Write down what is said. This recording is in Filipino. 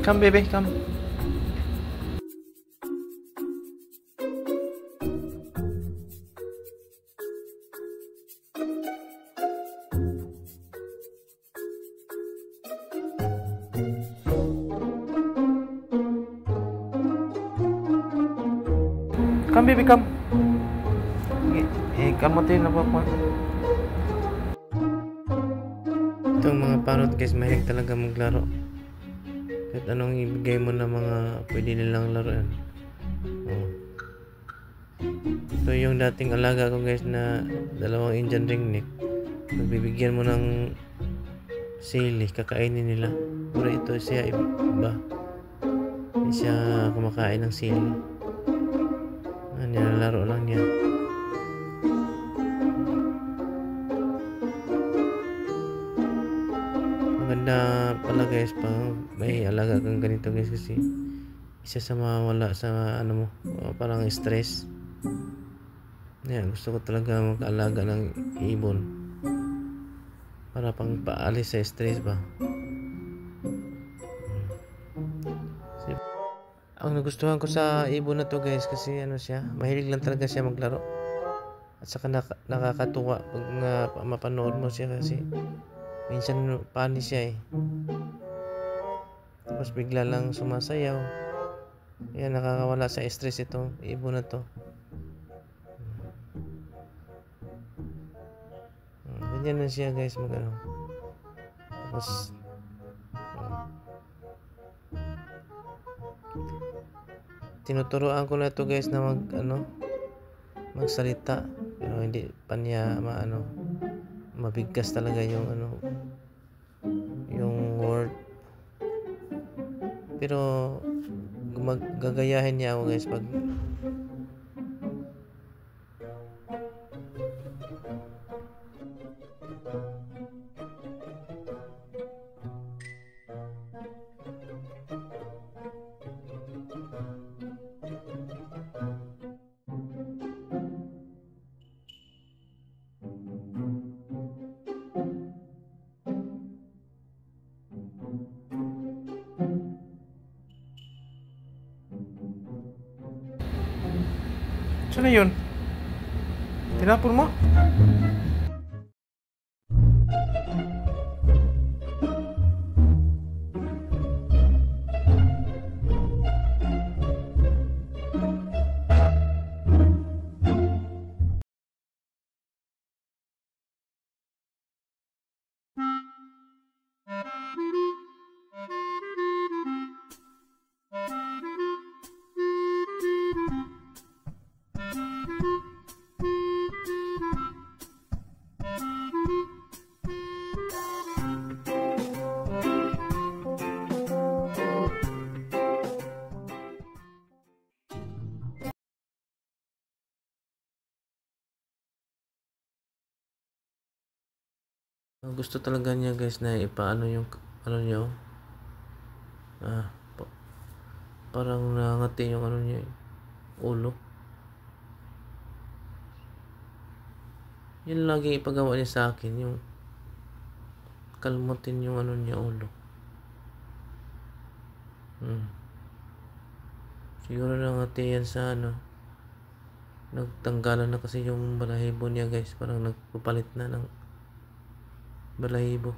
Come, baby, come. Come, baby, come. Kamutin na po po. Itong mga parrot guys, mahilig talaga maglaro. Kahit anong ibigay mo na mga pwede nilang laruan. Oh. Ito yung dating alaga ko guys na dalawang Indian ringneck. Bibigyan mo ng sili, kakainin nila. Pero ito siya iba. Hindi siya kumakain ng sili. Nilalaro lang niya. Maganda pala guys pag may alaga kang ganito guys, kasi isa sa mawala sa ano mo, parang stress. Gusto ko talaga mag-alaga ng ibon para pang paalis sa stress ba. Ang nagustuhan ko sa ibon na to guys, kasi ano siya, mahilig lang talaga siya maglaro. At saka nakakatuwa pag mapanood mo siya, kasi minsan panis siya tapos bigla lang sumasayaw. Yan, nakakawala sa stress itong ibon na to. Ganyan na siya guys, magano. Tapos tinuturuan ko na to guys na magsalita, pero hindi pa niya mabigkas talaga yung yung word. Pero gagayahin niya ako guys pag Saan na yun? Tinapon mo? Gusto talaga niya guys na ipaano yung niya. Parang nangati yung niya, ulo. Yun lagi ipagawa niya sa akin, yung kalmutin yung niya, ulo. Siguro nangati yan sa nagtanggalan na kasi yung balahibo niya guys, parang nagpapalit na ng balahibo.